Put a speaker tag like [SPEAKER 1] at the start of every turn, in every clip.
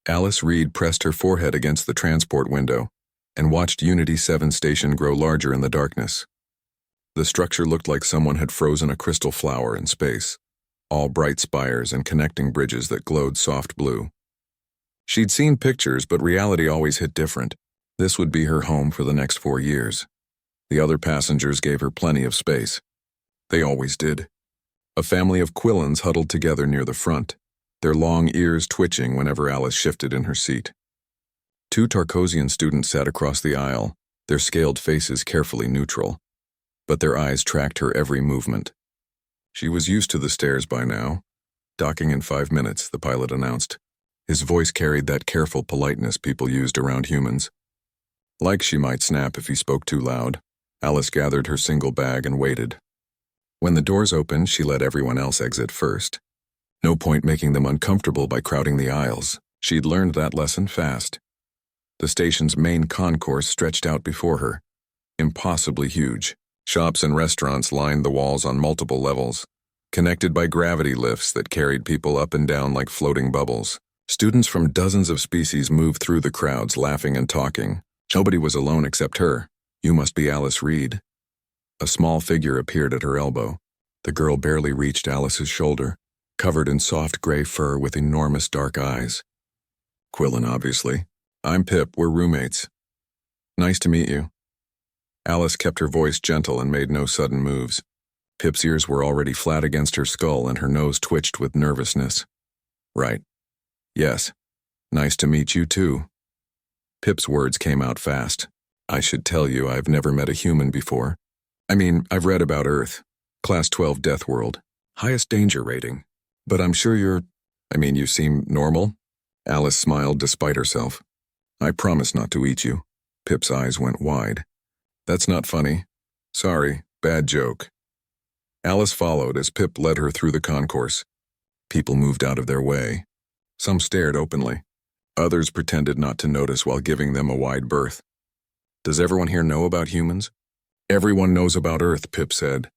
[SPEAKER 1] Alice Reed pressed her forehead against the transport window and watched Unity 7 station grow larger in the darkness. The structure looked like someone had frozen a crystal flower in space, all bright spires and connecting bridges that glowed soft blue. She'd seen pictures, but reality always hit different. This would be her home for the next 4 years. The other passengers gave her plenty of space. They always did. A family of Quillans huddled together near the front, their long ears twitching whenever Alice shifted in her seat. 2 Tarkosian students sat across the aisle, their scaled faces carefully neutral, but their eyes tracked her every movement. She was used to the stairs by now. Docking in 5 minutes, the pilot announced. His voice carried that careful politeness people used around humans. Like she might snap if he spoke too loud, Alice gathered her single bag and waited. When the doors opened, she let everyone else exit first. No point making them uncomfortable by crowding the aisles. She'd learned that lesson fast. The station's main concourse stretched out before her, impossibly huge. Shops and restaurants lined the walls on multiple levels, connected by gravity lifts that carried people up and down like floating bubbles. Students from dozens of species moved through the crowds, laughing and talking. Nobody was alone except her. "You must be Alice Reed." A small figure appeared at her elbow. The girl barely reached Alice's shoulder, covered in soft gray fur with enormous dark eyes. "Quillan, obviously. I'm Pip, we're roommates." "Nice to meet you." Alice kept her voice gentle and made no sudden moves. Pip's ears were already flat against her skull and her nose twitched with nervousness. "Right. Yes. Nice to meet you too." Pip's words came out fast. "I should tell you I've never met a human before. I mean, I've read about Earth. Class 12 Deathworld. Highest danger rating. But I'm sure you seem normal." Alice smiled despite herself. "I promise not to eat you." Pip's eyes went wide. "That's not funny. Sorry, bad joke." Alice followed as Pip led her through the concourse. People moved out of their way. Some stared openly. Others pretended not to notice while giving them a wide berth. "Does everyone here know about humans?" "Everyone knows about Earth," Pip said.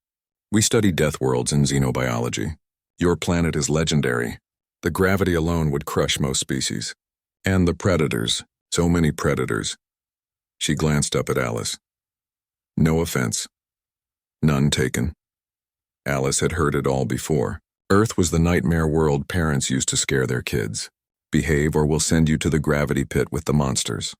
[SPEAKER 1] "We study deathworlds in xenobiology. Your planet is legendary. The gravity alone would crush most species. And the predators. So many predators." She glanced up at Alice. "No offense. None taken." Alice had heard it all before. Earth was the nightmare world parents used to scare their kids. Behave or we'll send you to the gravity pit with the monsters.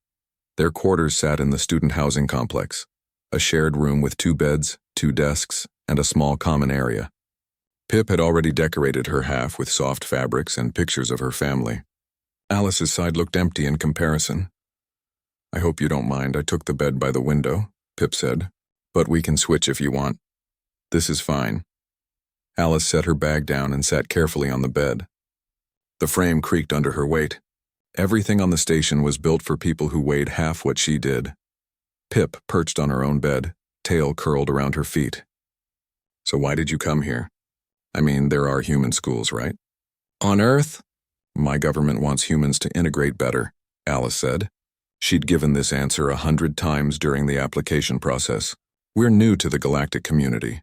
[SPEAKER 1] Their quarters sat in the student housing complex, a shared room with 2 beds, 2 desks, and a small common area. Pip had already decorated her half with soft fabrics and pictures of her family. Alice's side looked empty in comparison. "I hope you don't mind I took the bed by the window," Pip said, "but we can switch if you want." "This is fine." Alice set her bag down and sat carefully on the bed. The frame creaked under her weight. Everything on the station was built for people who weighed half what she did. Pip perched on her own bed, tail curled around her feet. "So why did you come here? I mean, there are human schools, right?" "On Earth?" "My government wants humans to integrate better," Alice said. She'd given this answer 100 times during the application process. "We're new to the galactic community.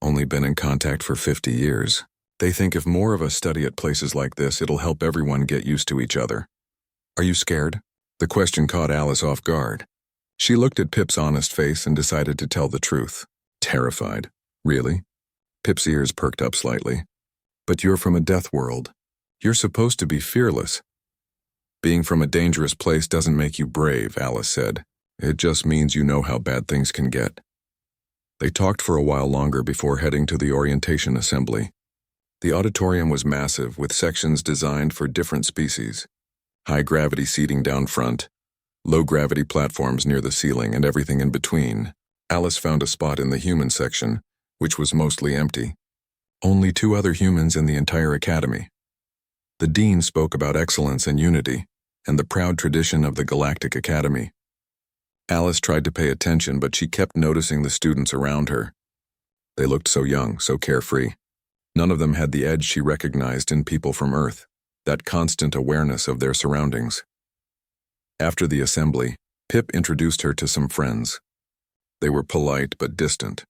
[SPEAKER 1] Only been in contact for 50 years. They think if more of us study at places like this, it'll help everyone get used to each other." "Are you scared?" The question caught Alice off guard. She looked at Pip's honest face and decided to tell the truth. "Terrified." "Really?" Pip's ears perked up slightly. "But you're from a death world. You're supposed to be fearless." "Being from a dangerous place doesn't make you brave," Alice said. "It just means you know how bad things can get." They talked for a while longer before heading to the orientation assembly. The auditorium was massive, with sections designed for different species. High-gravity seating down front, low-gravity platforms near the ceiling, and everything in between. Alice found a spot in the human section, which was mostly empty. Only 2 other humans in the entire academy. The dean spoke about excellence and unity, and the proud tradition of the Galactic Academy. Alice tried to pay attention, but she kept noticing the students around her. They looked so young, so carefree. None of them had the edge she recognized in people from Earth, that constant awareness of their surroundings. After the assembly, Pip introduced her to some friends. They were polite but distant.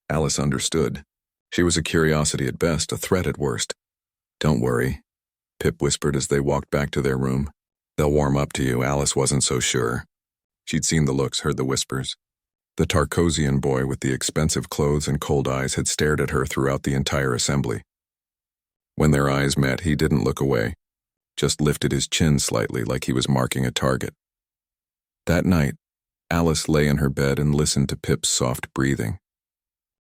[SPEAKER 1] Alice understood. She was a curiosity at best, a threat at worst. "Don't worry," Pip whispered as they walked back to their room. They'll warm up to you, Alice wasn't so sure. She'd seen the looks, heard the whispers. The Tarkosian boy with the expensive clothes and cold eyes had stared at her throughout the entire assembly. When their eyes met, he didn't look away, just lifted his chin slightly like he was marking a target. That night, Alice lay in her bed and listened to Pip's soft breathing.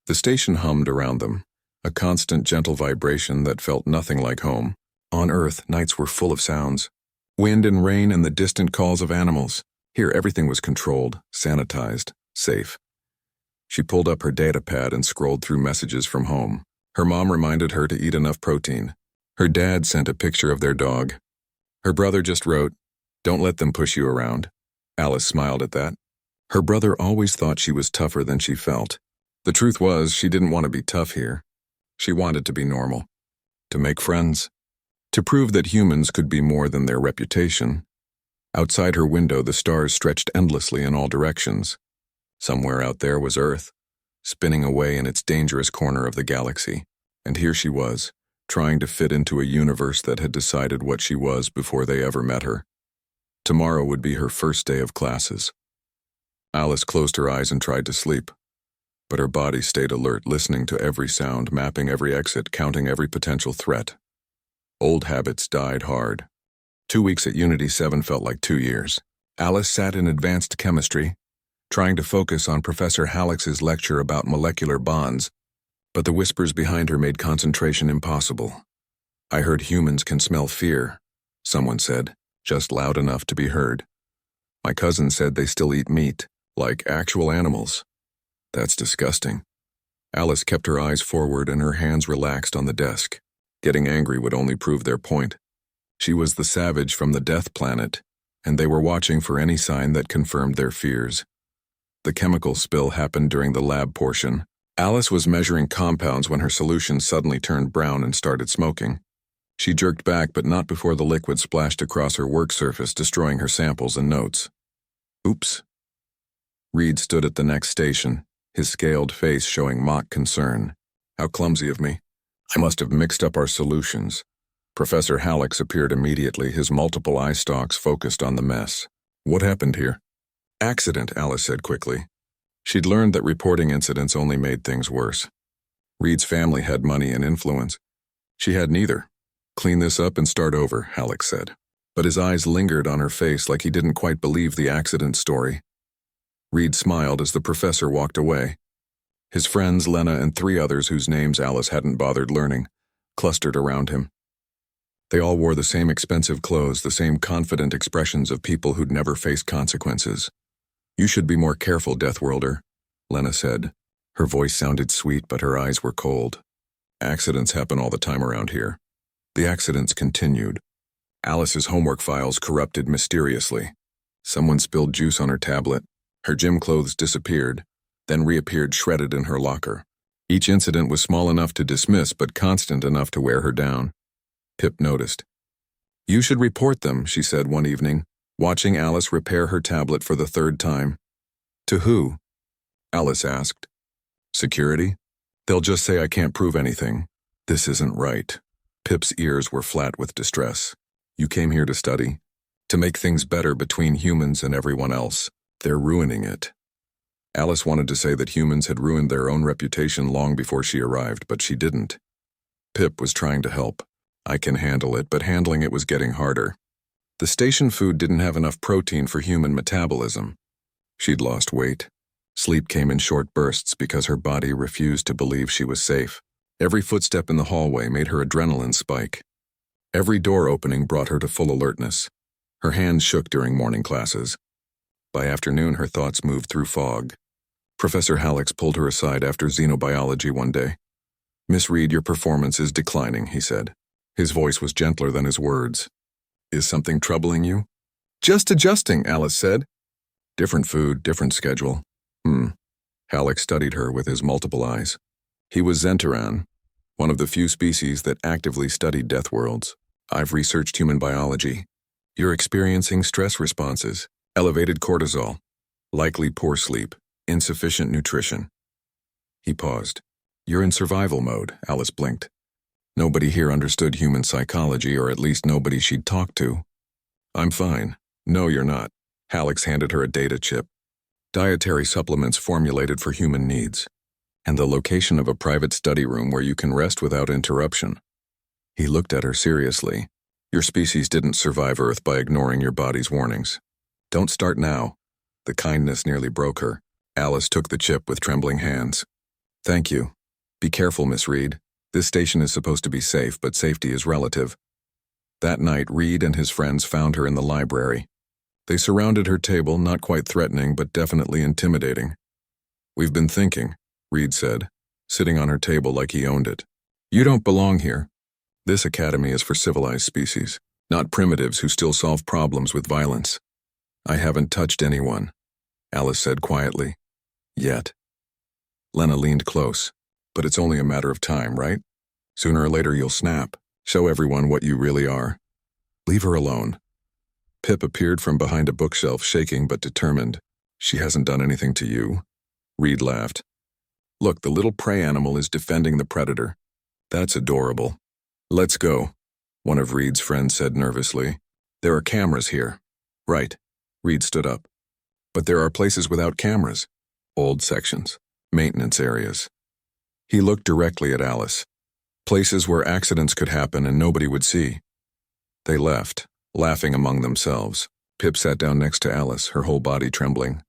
[SPEAKER 1] The station hummed around them, a constant gentle vibration that felt nothing like home. On Earth, nights were full of sounds. Wind and rain and the distant calls of animals. Here, everything was controlled, sanitized, safe. She pulled up her data pad and scrolled through messages from home. Her mom reminded her to eat enough protein. Her dad sent a picture of their dog. Her brother just wrote, "Don't let them push you around." Alice smiled at that. Her brother always thought she was tougher than she felt. The truth was, she didn't want to be tough here. She wanted to be normal, to make friends, to prove that humans could be more than their reputation. Outside her window, the stars stretched endlessly in all directions. Somewhere out there was Earth, spinning away in its dangerous corner of the galaxy. And here she was, trying to fit into a universe that had decided what she was before they ever met her. Tomorrow would be her first day of classes. Alice closed her eyes and tried to sleep, but her body stayed alert, listening to every sound, mapping every exit, counting every potential threat. Old habits died hard. 2 weeks at Unity 7 felt like 2 years. Alice sat in advanced chemistry, trying to focus on Professor Halix's lecture about molecular bonds, but the whispers behind her made concentration impossible. "I heard humans can smell fear," someone said, just loud enough to be heard. "My cousin said they still eat meat, like actual animals. That's disgusting." Alice kept her eyes forward and her hands relaxed on the desk. Getting angry would only prove their point. She was the savage from the Death Planet, and they were watching for any sign that confirmed their fears. The chemical spill happened during the lab portion. Alice was measuring compounds when her solution suddenly turned brown and started smoking. She jerked back, but not before the liquid splashed across her work surface, destroying her samples and notes. Oops. Reed stood at the next station, his scaled face showing mock concern. "How clumsy of me. I must have mixed up our solutions." Professor Halix appeared immediately, his multiple eye stalks focused on the mess. "What happened here?" "Accident," Alice said quickly. She'd learned that reporting incidents only made things worse. Reed's family had money and influence. She had neither. "Clean this up and start over," Halix said. But his eyes lingered on her face like he didn't quite believe the accident story. Reed smiled as the professor walked away. His friends, Lena and 3 others whose names Alice hadn't bothered learning, clustered around him. They all wore the same expensive clothes, the same confident expressions of people who'd never faced consequences. "You should be more careful, Deathworlder," Lena said. Her voice sounded sweet, but her eyes were cold. "Accidents happen all the time around here." The accidents continued. Alice's homework files corrupted mysteriously. Someone spilled juice on her tablet. Her gym clothes disappeared, then reappeared shredded in her locker. Each incident was small enough to dismiss, but constant enough to wear her down. Pip noticed. "You should report them," she said one evening, watching Alice repair her tablet for the 3rd time. "To who?" Alice asked. "Security? They'll just say I can't prove anything. This isn't right." Pip's ears were flat with distress. "You came here to study, to make things better between humans and everyone else. They're ruining it." Alice wanted to say that humans had ruined their own reputation long before she arrived, but she didn't. Pip was trying to help. "I can handle it," but handling it was getting harder. The station food didn't have enough protein for human metabolism. She'd lost weight. Sleep came in short bursts because her body refused to believe she was safe. Every footstep in the hallway made her adrenaline spike. Every door opening brought her to full alertness. Her hands shook during morning classes. By afternoon, her thoughts moved through fog. Professor Halix pulled her aside after xenobiology one day. "Miss Reed, your performance is declining," he said. His voice was gentler than his words. "Is something troubling you?" "Just adjusting," Alice said. "Different food, different schedule." Halix studied her with his multiple eyes. He was Zenteran, one of the few species that actively studied death worlds. "I've researched human biology. You're experiencing stress responses, elevated cortisol, likely poor sleep, insufficient nutrition." He paused. "You're in survival mode," Alice blinked. Nobody here understood human psychology, or at least nobody she'd talked to. I'm fine. No, you're not. Alex handed her a data chip. Dietary supplements formulated for human needs. And the location of a private study room where you can rest without interruption. He looked at her seriously. Your species didn't survive Earth by ignoring your body's warnings. Don't start now. The kindness nearly broke her. Alice took the chip with trembling hands. Thank you. Be careful, Miss Reed. This station is supposed to be safe, but safety is relative. That night, Reed and his friends found her in the library. They surrounded her table, not quite threatening, but definitely intimidating. We've been thinking, Reed said, sitting on her table like he owned it. You don't belong here. This academy is for civilized species, not primitives who still solve problems with violence. I haven't touched anyone, Alice said quietly. Yet. Lena leaned close. But it's only a matter of time, right? Sooner or later you'll snap. Show everyone what you really are. Leave her alone. Pip appeared from behind a bookshelf, shaking but determined. She hasn't done anything to you. Reed laughed. Look, the little prey animal is defending the predator. That's adorable. Let's go, one of Reed's friends said nervously. There are cameras here. Right. Reed stood up. But there are places without cameras. Old sections. Maintenance areas. He looked directly at Alice. Places where accidents could happen and nobody would see. They left, laughing among themselves. Pip sat down next to Alice, her whole body trembling.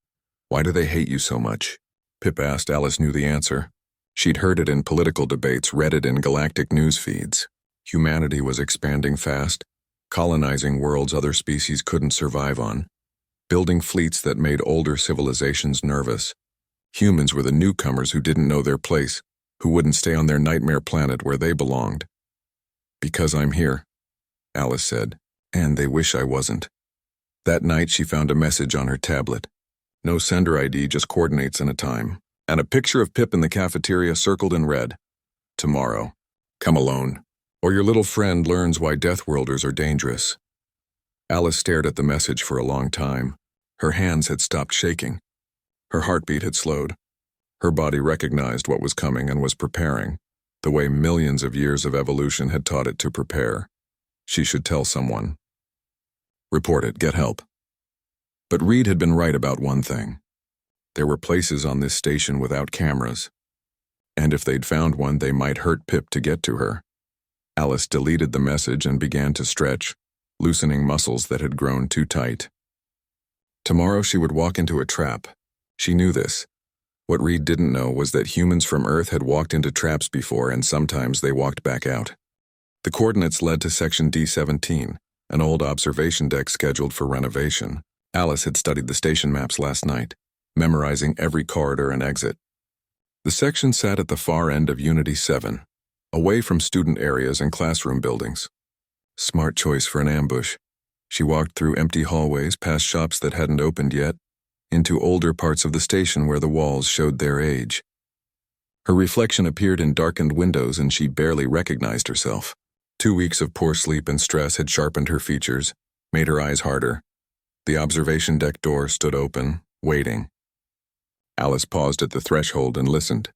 [SPEAKER 1] Why do they hate you so much? Pip asked. Alice knew the answer. She'd heard it in political debates, read it in galactic news feeds. Humanity was expanding fast, colonizing worlds other species couldn't survive on, building fleets that made older civilizations nervous. Humans were the newcomers who didn't know their place, who wouldn't stay on their nightmare planet where they belonged. Because I'm here, Alice said, and they wish I wasn't. That night she found a message on her tablet. No sender ID, just coordinates and a time, and a picture of Pip in the cafeteria circled in red. Tomorrow. Come alone, or your little friend learns why Deathworlders are dangerous. Alice stared at the message for a long time. Her hands had stopped shaking. Her heartbeat had slowed. Her body recognized what was coming and was preparing, the way millions of years of evolution had taught it to prepare. She should tell someone. Report it, get help. But Reed had been right about one thing. There were places on this station without cameras, and if they'd found one, they might hurt Pip to get to her. Alice deleted the message and began to stretch, loosening muscles that had grown too tight. Tomorrow she would walk into a trap. She knew this. What Reed didn't know was that humans from Earth had walked into traps before, and sometimes they walked back out. The coordinates led to Section D-17, an old observation deck scheduled for renovation. Alice had studied the station maps last night, memorizing every corridor and exit. The section sat at the far end of Unity 7, away from student areas and classroom buildings. Smart choice for an ambush. She walked through empty hallways, past shops that hadn't opened yet, into older parts of the station where the walls showed their age. Her reflection appeared in darkened windows and she barely recognized herself. 2 weeks of poor sleep and stress had sharpened her features, made her eyes harder. The observation deck door stood open, waiting. Alice paused at the threshold and listened.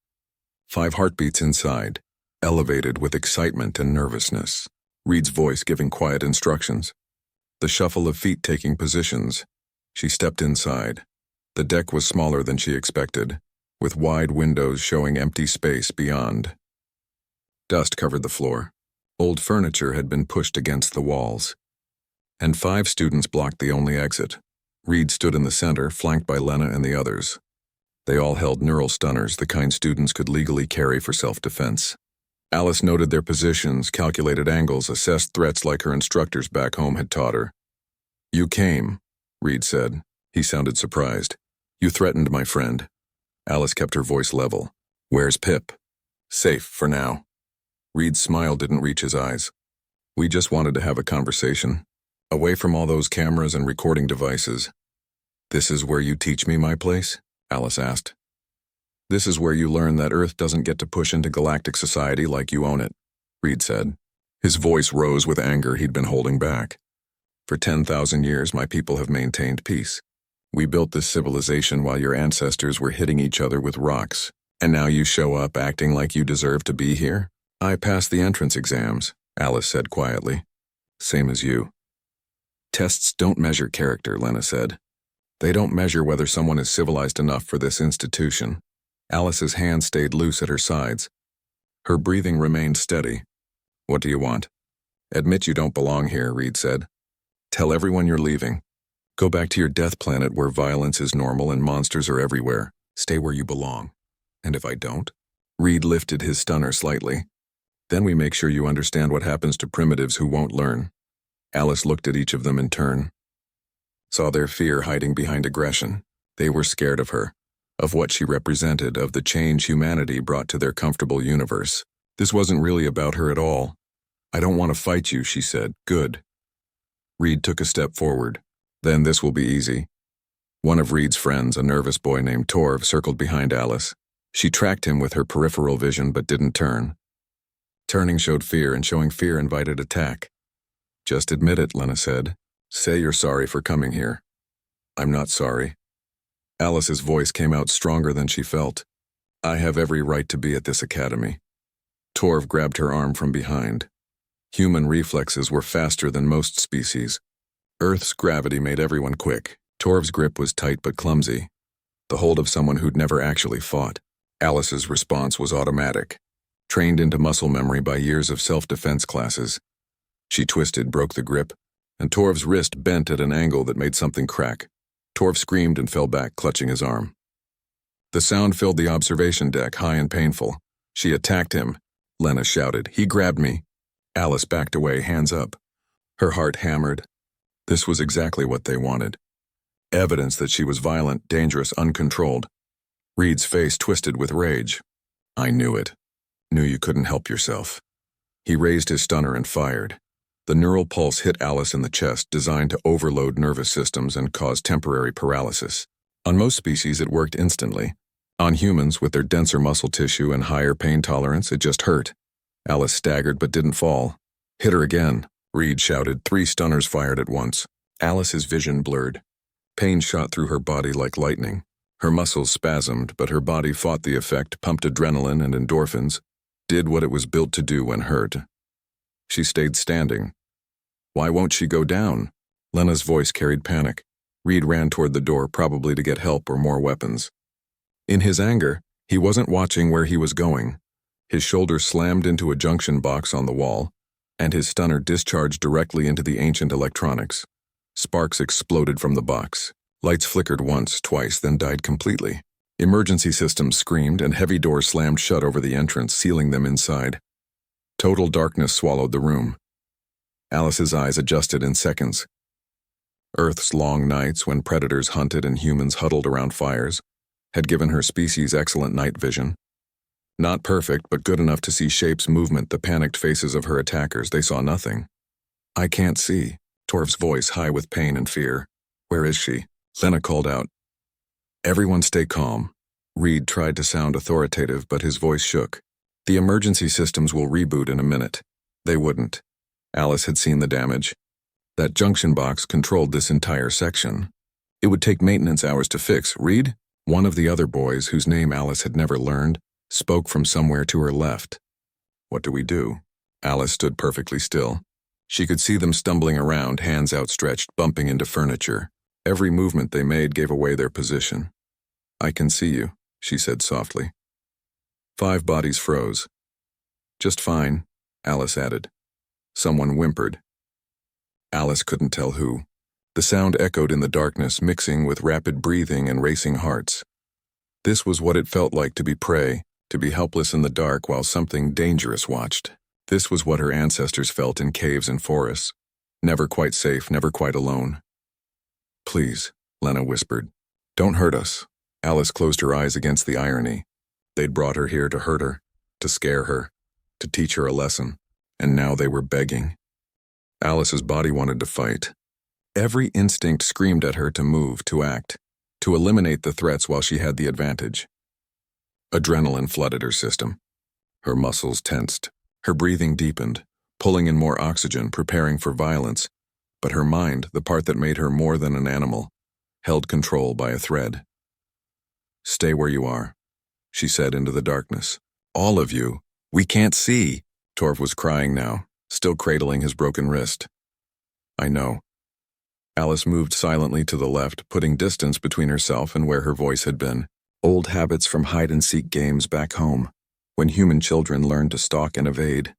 [SPEAKER 1] 5 heartbeats inside, elevated with excitement and nervousness. Reed's voice giving quiet instructions. The shuffle of feet taking positions. She stepped inside. The deck was smaller than she expected, with wide windows showing empty space beyond. Dust covered the floor. Old furniture had been pushed against the walls. And 5 students blocked the only exit. Reed stood in the center, flanked by Lena and the others. They all held neural stunners, the kind students could legally carry for self-defense. Alice noted their positions, calculated angles, assessed threats like her instructors back home had taught her. You came, Reed said. He sounded surprised. You threatened my friend. Alice kept her voice level. Where's Pip? Safe for now. Reed's smile didn't reach his eyes. We just wanted to have a conversation. Away from all those cameras and recording devices. This is where you teach me my place? Alice asked. This is where you learn that Earth doesn't get to push into galactic society like you own it, Reed said. His voice rose with anger he'd been holding back. For 10,000 years, my people have maintained peace. We built this civilization while your ancestors were hitting each other with rocks, and now you show up acting like you deserve to be here? I passed the entrance exams, Alice said quietly. Same as you. Tests don't measure character, Lena said. They don't measure whether someone is civilized enough for this institution. Alice's hand stayed loose at her sides. Her breathing remained steady. What do you want? Admit you don't belong here, Reed said. Tell everyone you're leaving. Go back to your death planet where violence is normal and monsters are everywhere. Stay where you belong. And if I don't? Reed lifted his stunner slightly. Then we make sure you understand what happens to primitives who won't learn. Alice looked at each of them in turn. Saw their fear hiding behind aggression. They were scared of her, of what she represented, of the change humanity brought to their comfortable universe. This wasn't really about her at all. I don't want to fight you, she said. Good. Reed took a step forward. Then this will be easy. One of Reed's friends, a nervous boy named Torv, circled behind Alice. She tracked him with her peripheral vision but didn't turn. Turning showed fear, and showing fear invited attack. Just admit it, Lena said. Say you're sorry for coming here. I'm not sorry. Alice's voice came out stronger than she felt. I have every right to be at this academy. Torv grabbed her arm from behind. Human reflexes were faster than most species. Earth's gravity made everyone quick. Torv's grip was tight but clumsy, the hold of someone who'd never actually fought. Alice's response was automatic, trained into muscle memory by years of self-defense classes. She twisted, broke the grip, and Torv's wrist bent at an angle that made something crack. Torv screamed and fell back, clutching his arm. The sound filled the observation deck, high and painful. She attacked him, Lena shouted. He grabbed me. Alice backed away, hands up. Her heart hammered. This was exactly what they wanted. Evidence that she was violent, dangerous, uncontrolled. Reed's face twisted with rage. I knew it. Knew you couldn't help yourself. He raised his stunner and fired. The neural pulse hit Alice in the chest, designed to overload nervous systems and cause temporary paralysis. On most species, it worked instantly. On humans, with their denser muscle tissue and higher pain tolerance, it just hurt. Alice staggered but didn't fall. Hit her again, Reed shouted. 3 stunners fired at once. Alice's vision blurred. Pain shot through her body like lightning. Her muscles spasmed, but her body fought the effect, pumped adrenaline and endorphins, did what it was built to do when hurt. She stayed standing. Why won't she go down? Lena's voice carried panic. Reed ran toward the door, probably to get help or more weapons. In his anger, he wasn't watching where he was going. His shoulder slammed into a junction box on the wall, and his stunner discharged directly into the ancient electronics. Sparks exploded from the box. Lights flickered once, twice, then died completely. Emergency systems screamed, and heavy doors slammed shut over the entrance, sealing them inside. Total darkness swallowed the room. Alice's eyes adjusted in seconds. Earth's long nights, when predators hunted and humans huddled around fires, had given her species excellent night vision. Not perfect, but good enough to see shapes, movement, the panicked faces of her attackers. They saw nothing. I can't see. Torv's voice high with pain and fear. Where is she? Lena called out. Everyone stay calm. Reed tried to sound authoritative, but his voice shook. The emergency systems will reboot in a minute. They wouldn't. Alice had seen the damage. That junction box controlled this entire section. It would take maintenance hours to fix. Reed, one of the other boys, whose name Alice had never learned, spoke from somewhere to her left. What do we do? Alice stood perfectly still. She could see them stumbling around, hands outstretched, bumping into furniture. Every movement they made gave away their position. I can see you, she said softly. 5 bodies froze. Just fine, Alice added. Someone whimpered. Alice couldn't tell who. The sound echoed in the darkness, mixing with rapid breathing and racing hearts. This was what it felt like to be prey, to be helpless in the dark while something dangerous watched. This was what her ancestors felt in caves and forests. Never quite safe, never quite alone. Please, Lena whispered. Don't hurt us. Alice closed her eyes against the irony. They'd brought her here to hurt her, to scare her, to teach her a lesson, and now they were begging. Alice's body wanted to fight. Every instinct screamed at her to move, to act, to eliminate the threats while she had the advantage. Adrenaline flooded her system. Her muscles tensed. Her breathing deepened, pulling in more oxygen, preparing for violence. But her mind, the part that made her more than an animal, held control by a thread. Stay where you are, she said into the darkness. All of you. We can't see. Torv was crying now, still cradling his broken wrist. I know. Alice moved silently to the left, putting distance between herself and where her voice had been. Old habits from hide-and-seek games back home, when human children learned to stalk and evade.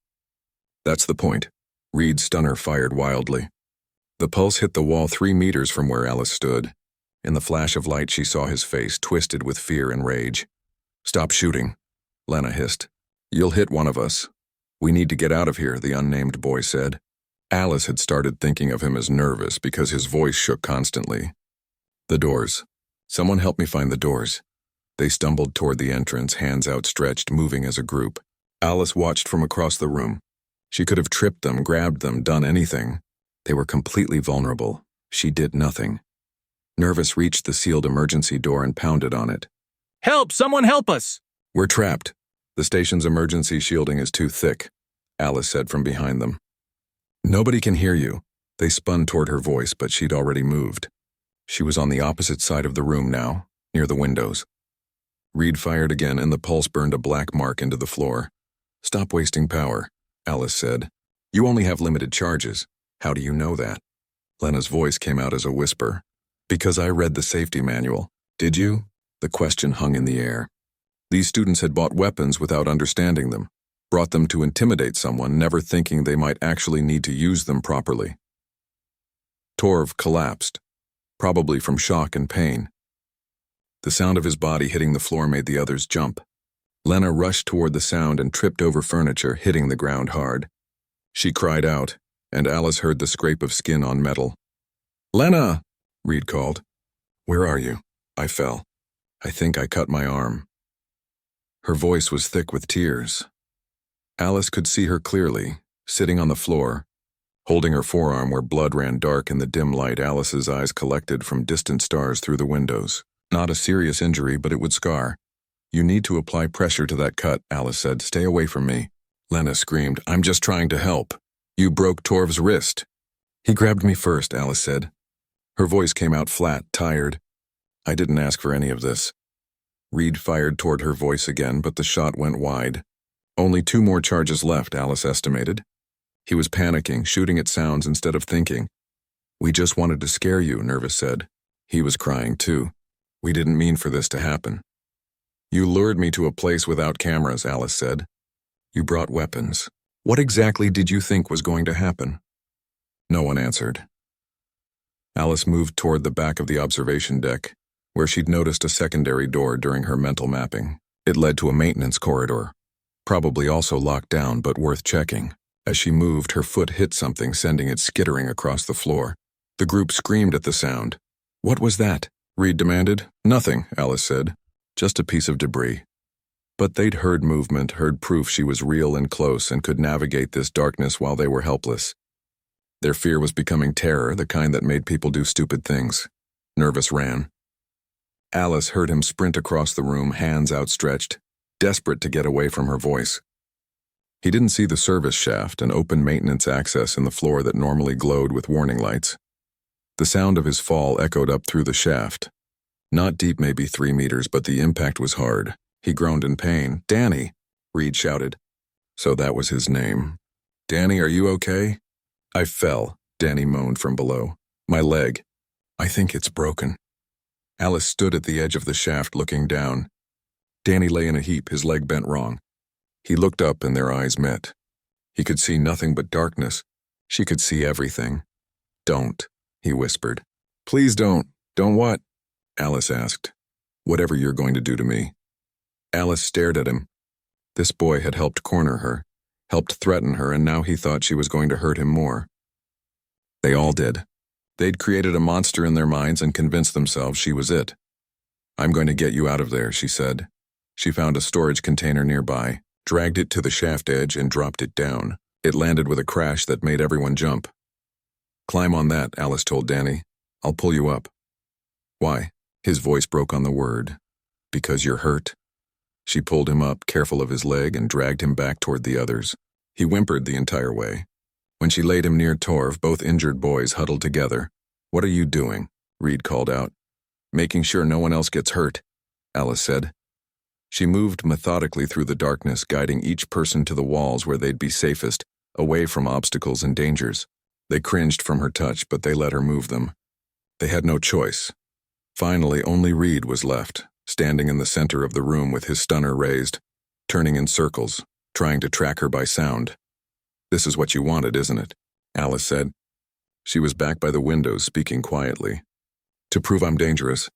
[SPEAKER 1] That's the point. Reed's stunner fired wildly. The pulse hit the wall 3 meters from where Alice stood. In the flash of light, she saw his face twisted with fear and rage. "Stop shooting," Lena hissed. "You'll hit one of us." "We need to get out of here," the unnamed boy said. Alice had started thinking of him as nervous because his voice shook constantly. "The doors. Someone help me find the doors." They stumbled toward the entrance, hands outstretched, moving as a group. Alice watched from across the room. She could have tripped them, grabbed them, done anything. They were completely vulnerable. She did nothing. Nervous reached the sealed emergency door and pounded on it.
[SPEAKER 2] "Help! Someone help us!"
[SPEAKER 1] "We're trapped. The station's emergency shielding is too thick," Alice said from behind them. "Nobody can hear you." They spun toward her voice, but she'd already moved. She was on the opposite side of the room now, near the windows. Reed fired again, and the pulse burned a black mark into the floor. "Stop wasting power," Alice said. "You only have limited charges." "How do you know that?" Lena's voice came out as a whisper. "Because I read the safety manual." "Did you?" The question hung in the air. These students had bought weapons without understanding them, brought them to intimidate someone, never thinking they might actually need to use them properly. Torv collapsed, probably from shock and pain. The sound of his body hitting the floor made the others jump. Lena rushed toward the sound and tripped over furniture, hitting the ground hard. She cried out, and Alice heard the scrape of skin on metal. "Lena!" Reed called. "Where are you?" "I fell. I think I cut my arm." Her voice was thick with tears. Alice could see her clearly, sitting on the floor, holding her forearm where blood ran dark in the dim light Alice's eyes collected from distant stars through the windows. Not a serious injury, but it would scar. "You need to apply pressure to that cut," Alice said. "Stay away from me." Lena screamed, "I'm just trying to help. You broke Torv's wrist." "He grabbed me first," Alice said. Her voice came out flat, tired. "I didn't ask for any of this." Reed fired toward her voice again, but the shot went wide. Only 2 more charges left, Alice estimated. He was panicking, shooting at sounds instead of thinking. "We just wanted to scare you," Nervous said. He was crying too. "We didn't mean for this to happen." "You lured me to a place without cameras," Alice said. "You brought weapons. What exactly did you think was going to happen?" No one answered. Alice moved toward the back of the observation deck, where she'd noticed a secondary door during her mental mapping. It led to a maintenance corridor, probably also locked down but worth checking. As she moved, her foot hit something, sending it skittering across the floor. The group screamed at the sound. "What was that?" Reed demanded. "Nothing," Alice said. "Just a piece of debris." But they'd heard movement, heard proof she was real and close and could navigate this darkness while they were helpless. Their fear was becoming terror, the kind that made people do stupid things. Nervous ran. Alice heard him sprint across the room, hands outstretched, desperate to get away from her voice. He didn't see the service shaft, an open maintenance access in the floor that normally glowed with warning lights. The sound of his fall echoed up through the shaft. Not deep, maybe 3 meters, but the impact was hard. He groaned in pain. "Danny!" Reed shouted. So that was his name. "Danny, are you okay?" "I fell," Danny moaned from below. "My leg. I think it's broken." Alice stood at the edge of the shaft looking down. Danny lay in a heap, his leg bent wrong. He looked up and their eyes met. He could see nothing but darkness. She could see everything. "Don't," he whispered. "Please don't." "Don't what?" Alice asked. "Whatever you're going to do to me." Alice stared at him. This boy had helped corner her, helped threaten her, and now he thought she was going to hurt him more. They all did. They'd created a monster in their minds and convinced themselves she was it. "I'm going to get you out of there," she said. She found a storage container nearby, dragged it to the shaft edge, and dropped it down. It landed with a crash that made everyone jump. "Climb on that," Alice told Danny. "I'll pull you up." "Why?" His voice broke on the word. "Because you're hurt." She pulled him up, careful of his leg, and dragged him back toward the others. He whimpered the entire way. When she laid him near Torv, both injured boys huddled together. "What are you doing?" Reed called out. "Making sure no one else gets hurt," Alice said. She moved methodically through the darkness, guiding each person to the walls where they'd be safest, away from obstacles and dangers. They cringed from her touch, but they let her move them. They had no choice. Finally, only Reed was left, standing in the center of the room with his stunner raised, turning in circles, trying to track her by sound. "This is what you wanted, isn't it?" Alice said. She was back by the window, speaking quietly. "To prove I'm dangerous.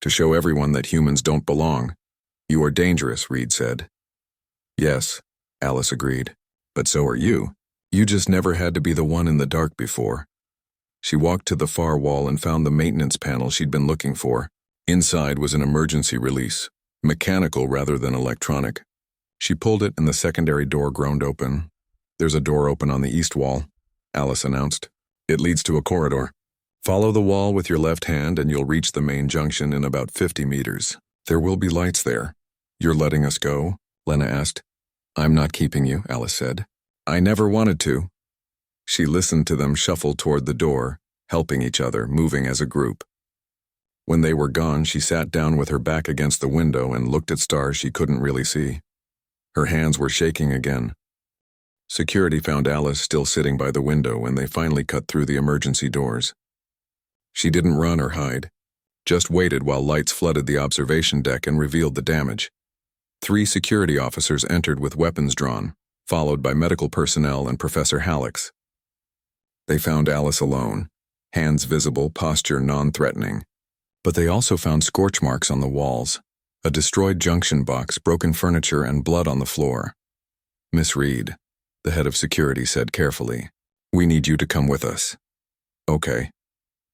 [SPEAKER 1] To show everyone that humans don't belong." "You are dangerous," Reed said. "Yes," Alice agreed. "But so are you. You just never had to be the one in the dark before." She walked to the far wall and found the maintenance panel she'd been looking for. Inside was an emergency release, mechanical rather than electronic. She pulled it and the secondary door groaned open. "There's a door open on the east wall," Alice announced. "It leads to a corridor. Follow the wall with your left hand and you'll reach the main junction in about 50 meters. There will be lights there." "You're letting us go?" Lena asked. "I'm not keeping you," Alice said. "I never wanted to." She listened to them shuffle toward the door, helping each other, moving as a group. When they were gone, she sat down with her back against the window and looked at stars she couldn't really see. Her hands were shaking again. Security found Alice still sitting by the window when they finally cut through the emergency doors. She didn't run or hide, just waited while lights flooded the observation deck and revealed the damage. 3 security officers entered with weapons drawn, followed by medical personnel and Professor Hallex. They found Alice alone, hands visible, posture non-threatening. But they also found scorch marks on the walls, a destroyed junction box, broken furniture, and blood on the floor. "Miss Reed," the head of security said carefully, "we need you to come with us." "Okay."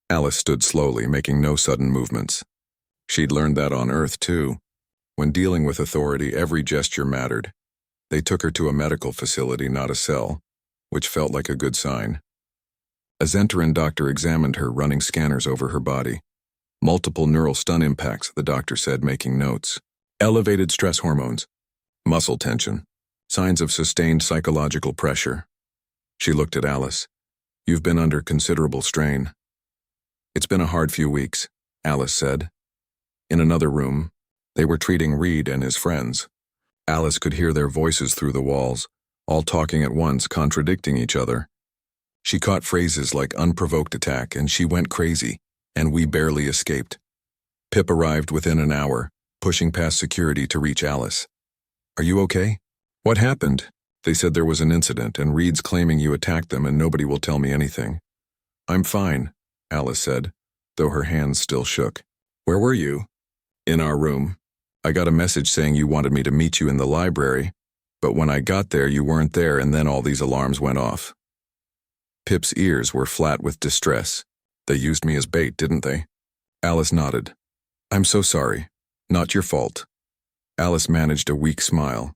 [SPEAKER 1] Alice stood slowly, making no sudden movements. She'd learned that on Earth, too. When dealing with authority, every gesture mattered. They took her to a medical facility, not a cell, which felt like a good sign. A Zentaran doctor examined her, running scanners over her body. "Multiple neural stun impacts," the doctor said, making notes. "Elevated stress hormones. Muscle tension. Signs of sustained psychological pressure." She looked at Alice. "You've been under considerable strain." "It's been a hard few weeks," Alice said. In another room, they were treating Reed and his friends. Alice could hear their voices through the walls, all talking at once, contradicting each other. She caught phrases like "unprovoked attack" and "she went crazy," and "we barely escaped." Pip arrived within an hour, pushing past security to reach Alice. "Are you okay?" "What happened?" "They said there was an incident, and Reed's claiming you attacked them and nobody will tell me anything." "I'm fine," Alice said, though her hands still shook. "Where were you?" "In our room. I got a message saying you wanted me to meet you in the library, but when I got there you weren't there and then all these alarms went off." Pip's ears were flat with distress. "They used me as bait, didn't they?" Alice nodded. "I'm so sorry. Not your fault." Alice managed a weak smile.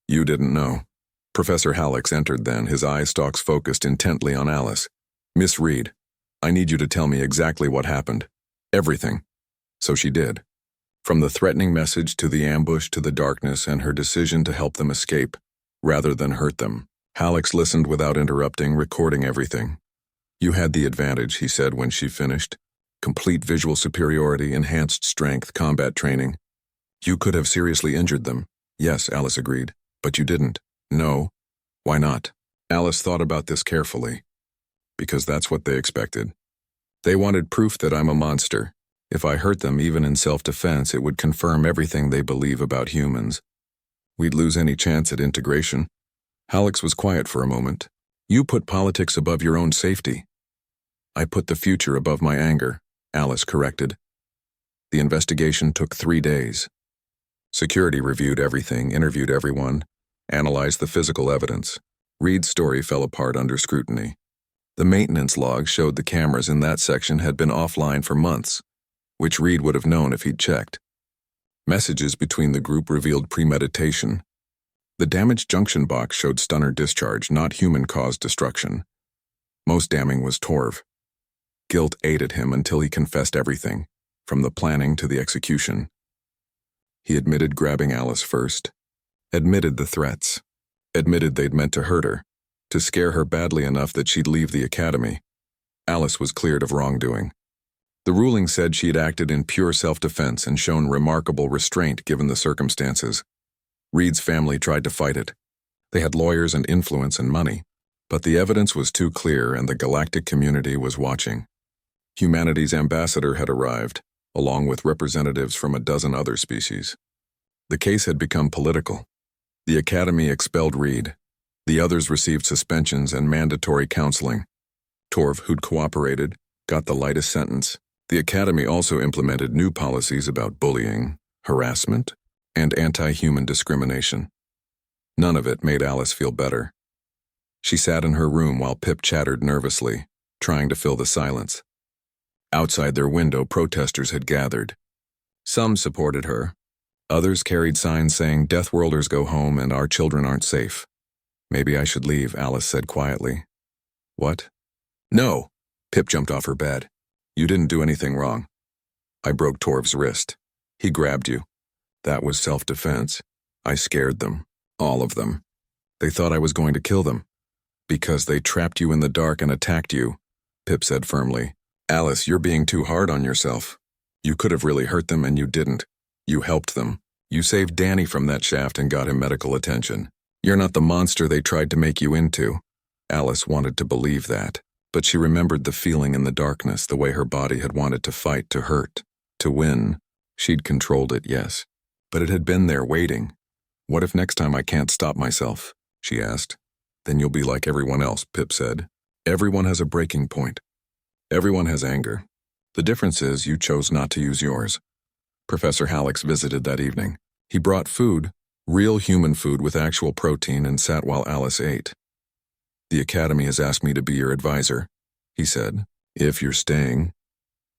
[SPEAKER 1] "You didn't know." Professor Hallex entered then, his eye stalks focused intently on Alice. "Miss Reed, I need you to tell me exactly what happened. Everything." So she did. From the threatening message to the ambush to the darkness and her decision to help them escape, rather than hurt them. Hallex listened without interrupting, recording everything. "You had the advantage," he said when she finished. "Complete visual superiority, enhanced strength, combat training. You could have seriously injured them." "Yes," Alice agreed. "But you didn't." "No." "Why not?" Alice thought about this carefully. "Because that's what they expected. They wanted proof that I'm a monster. If I hurt them, even in self-defense, it would confirm everything they believe about humans. We'd lose any chance at integration." Hallex was quiet for a moment. "You put politics above your own safety." "I put the future above my anger," Alice corrected. The investigation took 3 days. Security reviewed everything, interviewed everyone, analyzed the physical evidence. Reed's story fell apart under scrutiny. The maintenance log showed the cameras in that section had been offline for months, which Reed would have known if he'd checked. Messages between the group revealed premeditation. The damaged junction box showed stunner discharge, not human-caused destruction. Most damning was Torv. Guilt ate at him until he confessed everything, from the planning to the execution. He admitted grabbing Alice first, admitted the threats, admitted they'd meant to hurt her, to scare her badly enough that she'd leave the academy. Alice was cleared of wrongdoing. The ruling said she had acted in pure self-defense and shown remarkable restraint given the circumstances. Reed's family tried to fight it. They had lawyers and influence and money, but the evidence was too clear and the galactic community was watching. Humanity's ambassador had arrived, along with representatives from a dozen other species. The case had become political. The Academy expelled Reed. The others received suspensions and mandatory counseling. Torv, who'd cooperated, got the lightest sentence. The Academy also implemented new policies about bullying, harassment, and anti-human discrimination. None of it made Alice feel better. She sat in her room while Pip chattered nervously, trying to fill the silence. Outside their window, protesters had gathered. Some supported her. Others carried signs saying, "Deathworlders go home and our children aren't safe." "Maybe I should leave," Alice said quietly. "What?" "No!" Pip jumped off her bed. "You didn't do anything wrong." "I broke Torv's wrist. He grabbed you. That was self-defense. I scared them. All of them. They thought I was going to kill them. Because they trapped you in the dark and attacked you," Pip said firmly. "Alice, you're being too hard on yourself. You could have really hurt them and you didn't. You helped them. You saved Danny from that shaft and got him medical attention. You're not the monster they tried to make you into." Alice wanted to believe that, but she remembered the feeling in the darkness, the way her body had wanted to fight, to hurt, to win. She'd controlled it, yes. But it had been there waiting. "What if next time I can't stop myself?" she asked. "Then you'll be like everyone else," Pip said. "Everyone has a breaking point. Everyone has anger. The difference is you chose not to use yours." Professor Hallex visited that evening. He brought food, real human food with actual protein, and sat while Alice ate. "The Academy has asked me to be your advisor," he said. "If you're staying."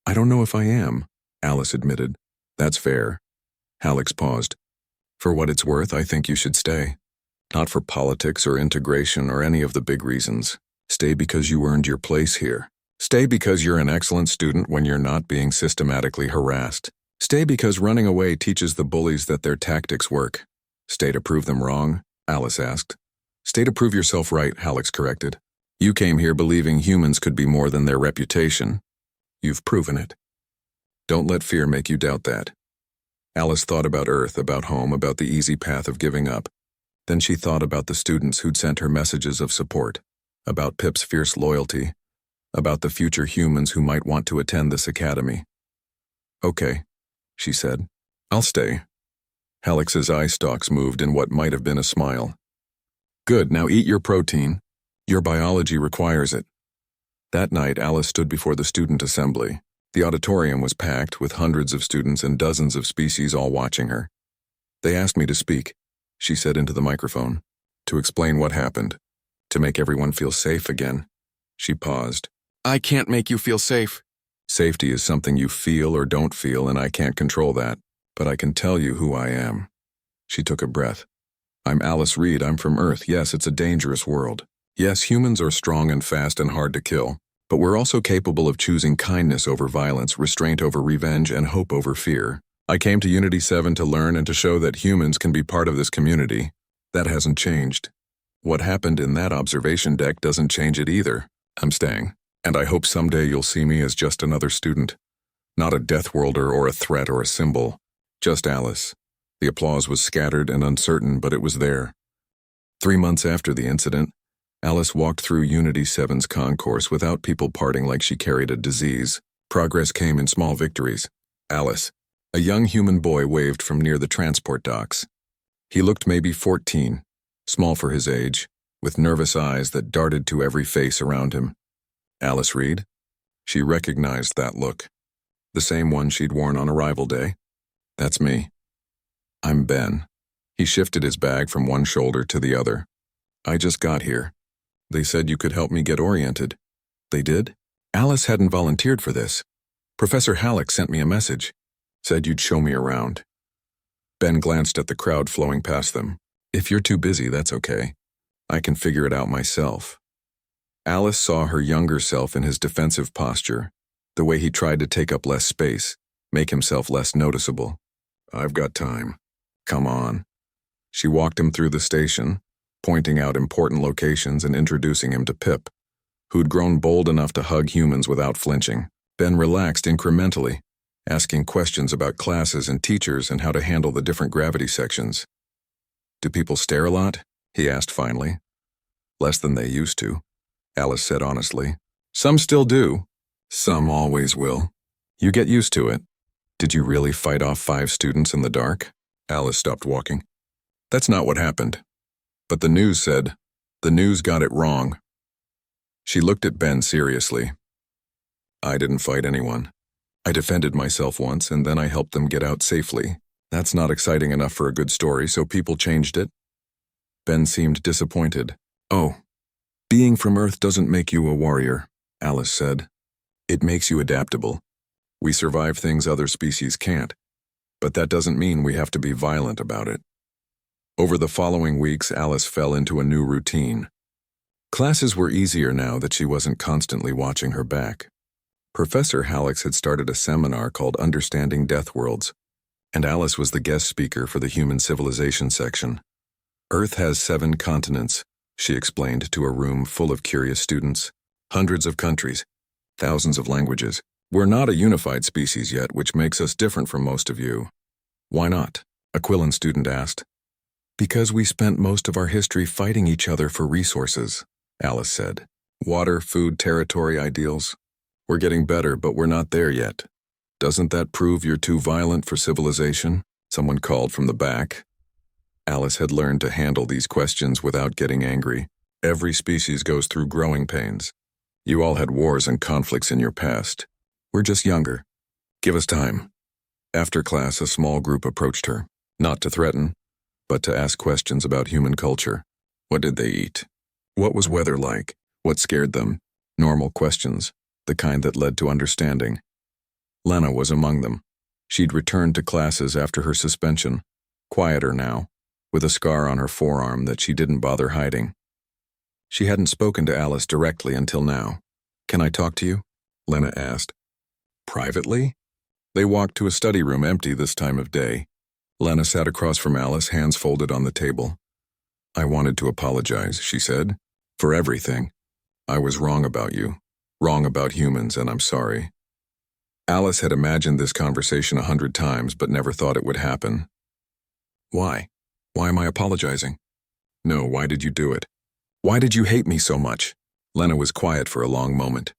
[SPEAKER 1] "I don't know if I am," Alice admitted. "That's fair." Hallex paused. "For what it's worth, I think you should stay. Not for politics or integration or any of the big reasons. Stay because you earned your place here. Stay because you're an excellent student when you're not being systematically harassed. Stay because running away teaches the bullies that their tactics work." "Stay to prove them wrong?" Alice asked. "Stay to prove yourself right," Hallex corrected. "You came here believing humans could be more than their reputation. You've proven it. Don't let fear make you doubt that." Alice thought about Earth, about home, about the easy path of giving up. Then she thought about the students who'd sent her messages of support, about Pip's fierce loyalty, about the future humans who might want to attend this academy. "Okay," she said. "I'll stay." Hallex's eye stalks moved in what might have been a smile. "Good, now eat your protein. Your biology requires it." That night, Alice stood before the student assembly. The auditorium was packed with hundreds of students and dozens of species all watching her. "They asked me to speak," she said into the microphone, "to explain what happened, to make everyone feel safe again." She paused. "I can't make you feel safe." "Safety is something you feel or don't feel, and I can't control that. But I can tell you who I am." She took a breath. "I'm Alice Reed. I'm from Earth. Yes, it's a dangerous world. Yes, humans are strong and fast and hard to kill. But we're also capable of choosing kindness over violence, restraint over revenge, and hope over fear. I came to Unity 7 to learn and to show that humans can be part of this community. That hasn't changed. What happened in that observation deck doesn't change it either. I'm staying. And I hope someday you'll see me as just another student. Not a Deathworlder or a threat or a symbol. Just Alice." The applause was scattered and uncertain, but it was there. 3 months after the incident, Alice walked through Unity 7's concourse without people parting like she carried a disease. Progress came in small victories. Alice, a young human boy, waved from near the transport docks. He looked maybe 14, small for his age, with nervous eyes that darted to every face around him. "Alice Reed?" She recognized that look. The same one she'd worn on arrival day. "That's me." "I'm Ben." He shifted his bag from one shoulder to the other. "I just got here. They said you could help me get oriented." "They did?" Alice hadn't volunteered for this. "Professor Hallex sent me a message. Said you'd show me around." Ben glanced at the crowd flowing past them. "If you're too busy, that's okay. I can figure it out myself." Alice saw her younger self in his defensive posture, the way he tried to take up less space, make himself less noticeable. "I've got time. Come on." She walked him through the station, pointing out important locations and introducing him to Pip, who'd grown bold enough to hug humans without flinching. Ben relaxed incrementally, asking questions about classes and teachers and how to handle the different gravity sections. "Do people stare a lot?" he asked finally. "Less than they used to," Alice said honestly. "Some still do. Some always will. You get used to it. Did you really fight off 5 students in the dark? Alice stopped walking. That's not what happened. But the news said, the news got it wrong. She looked at Ben seriously. I didn't fight anyone. I defended myself once and then I helped them get out safely. That's not exciting enough for a good story, so people changed it. Ben seemed disappointed. Oh, being from Earth doesn't make you a warrior, Alice said. It makes you adaptable. We survive things other species can't, but that doesn't mean we have to be violent about it. Over the following weeks, Alice fell into a new routine. Classes were easier now that she wasn't constantly watching her back. Professor Hallex had started a seminar called Understanding Deathworlds, and Alice was the guest speaker for the Human Civilization section. Earth has 7 continents, she explained to a room full of curious students. Hundreds of countries, thousands of languages. We're not a unified species yet, which makes us different from most of you. Why not? A Quillen student asked. Because we spent most of our history fighting each other for resources, Alice said. Water, food, territory, ideals. We're getting better, but we're not there yet. Doesn't that prove you're too violent for civilization? Someone called from the back. Alice had learned to handle these questions without getting angry. Every species goes through growing pains. You all had wars and conflicts in your past. We're just younger. Give us time. After class, a small group approached her, not to threaten, but to ask questions about human culture. What did they eat? What was weather like? What scared them? Normal questions, the kind that led to understanding. Lena was among them. She'd returned to classes after her suspension, quieter now, with a scar on her forearm that she didn't bother hiding. She hadn't spoken to Alice directly until now. Can I talk to you? Lena asked. Privately? They walked to a study room empty this time of day. Lena sat across from Alice, hands folded on the table. I wanted to apologize, she said, for everything. I was wrong about you, wrong about humans, and I'm sorry. Alice had imagined this conversation 100 times, but never thought it would happen. Why? Why am I apologizing? No, why did you do it? Why did you hate me so much? Lena was quiet for a long moment.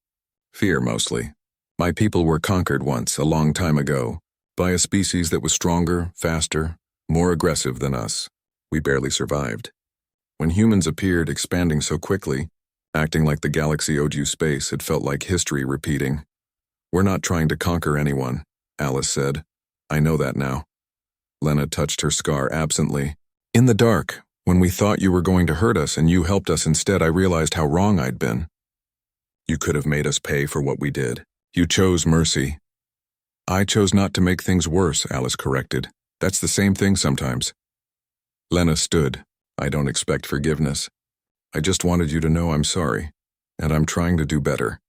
[SPEAKER 1] Fear, mostly. My people were conquered once, a long time ago, by a species that was stronger, faster, more aggressive than us. We barely survived. When humans appeared, expanding so quickly, acting like the galaxy owed you space, it felt like history repeating. We're not trying to conquer anyone, Alice said. I know that now. Lena touched her scar absently. In the dark, when we thought you were going to hurt us and you helped us instead, I realized how wrong I'd been. You could have made us pay for what we did. You chose mercy. I chose not to make things worse, Alice corrected. That's the same thing sometimes. Lena stood. I don't expect forgiveness. I just wanted you to know I'm sorry, and I'm trying to do better.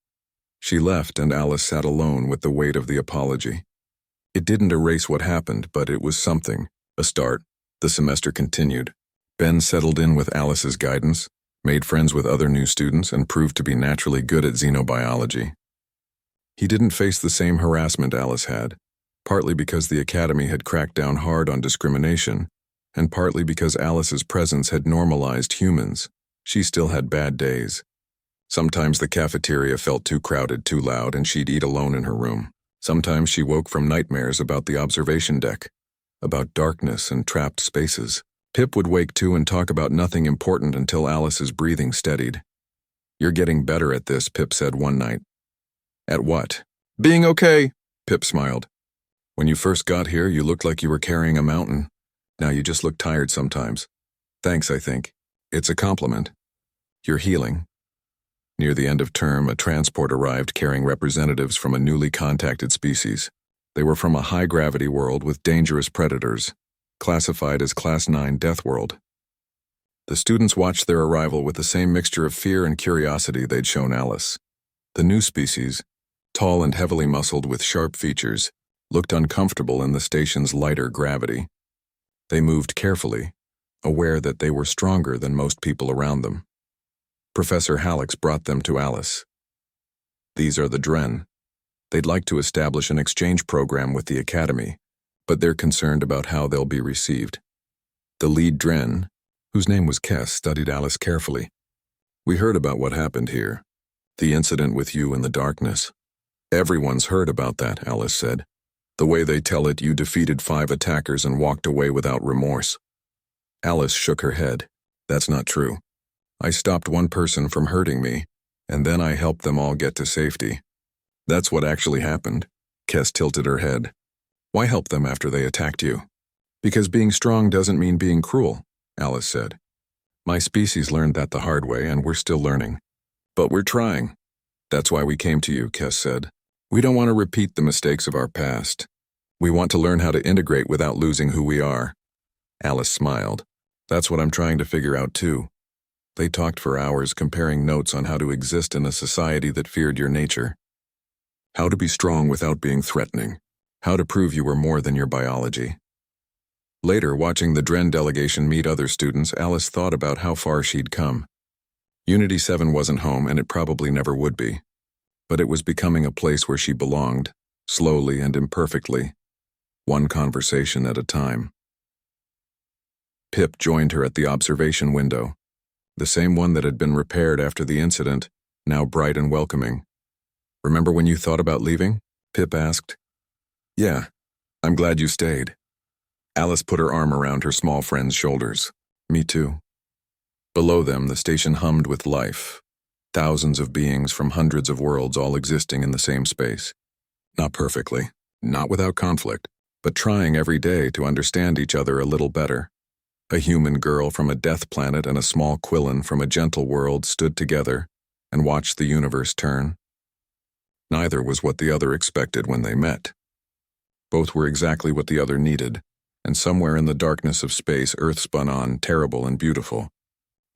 [SPEAKER 1] She left and Alice sat alone with the weight of the apology. It didn't erase what happened, but it was something, a start. The semester continued. Ben settled in with Alice's guidance, made friends with other new students, and proved to be naturally good at xenobiology. He didn't face the same harassment Alice had, partly because the academy had cracked down hard on discrimination, and partly because Alice's presence had normalized humans. She still had bad days. Sometimes the cafeteria felt too crowded, too loud, and she'd eat alone in her room. Sometimes she woke from nightmares about the observation deck, about darkness and trapped spaces. Pip would wake too and talk about nothing important until Alice's breathing steadied. You're getting better at this, Pip said one night. At what? Being okay, Pip smiled. When you first got here, you looked like you were carrying a mountain. Now you just look tired sometimes. Thanks, I think. It's a compliment. You're healing. Near the end of term, a transport arrived carrying representatives from a newly contacted species. They were from a high-gravity world with dangerous predators, classified as Class 9 Deathworld. The students watched their arrival with the same mixture of fear and curiosity they'd shown Alice. The new species, tall and heavily muscled with sharp features, looked uncomfortable in the station's lighter gravity. They moved carefully, aware that they were stronger than most people around them. Professor Hallex brought them to Alice. These are the Dren. They'd like to establish an exchange program with the Academy, but they're concerned about how they'll be received. The lead Dren, whose name was Kess, studied Alice carefully. We heard about what happened here, the incident with you in the darkness. Everyone's heard about that, Alice said. The way they tell it, you defeated 5 attackers and walked away without remorse. Alice shook her head. That's not true. I stopped one person from hurting me, and then I helped them all get to safety. That's what actually happened. Kes tilted her head. Why help them after they attacked you? Because being strong doesn't mean being cruel, Alice said. My species learned that the hard way, and we're still learning. But we're trying. That's why we came to you, Kes said. We don't want to repeat the mistakes of our past. We want to learn how to integrate without losing who we are. Alice smiled. That's what I'm trying to figure out too. They talked for hours, comparing notes on how to exist in a society that feared your nature. How to be strong without being threatening. How to prove you were more than your biology. Later, watching the Dren delegation meet other students, Alice thought about how far she'd come. Unity 7 wasn't home, and it probably never would be. But it was becoming a place where she belonged, slowly and imperfectly, one conversation at a time. Pip joined her at the observation window, the same one that had been repaired after the incident, now bright and welcoming. Remember when you thought about leaving? Pip asked. Yeah, I'm glad you stayed. Alice put her arm around her small friend's shoulders. Me too. Below them, the station hummed with life. Thousands of beings from hundreds of worlds all existing in the same space. Not perfectly, not without conflict, but trying every day to understand each other a little better. A human girl from a death planet and a small Quillen from a gentle world stood together and watched the universe turn. Neither was what the other expected when they met. Both were exactly what the other needed, and somewhere in the darkness of space, Earth spun on, terrible and beautiful,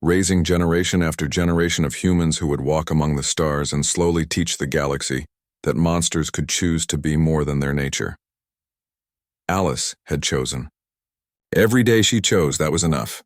[SPEAKER 1] raising generation after generation of humans who would walk among the stars and slowly teach the galaxy that monsters could choose to be more than their nature. Alice had chosen. Every day she chose, that was enough.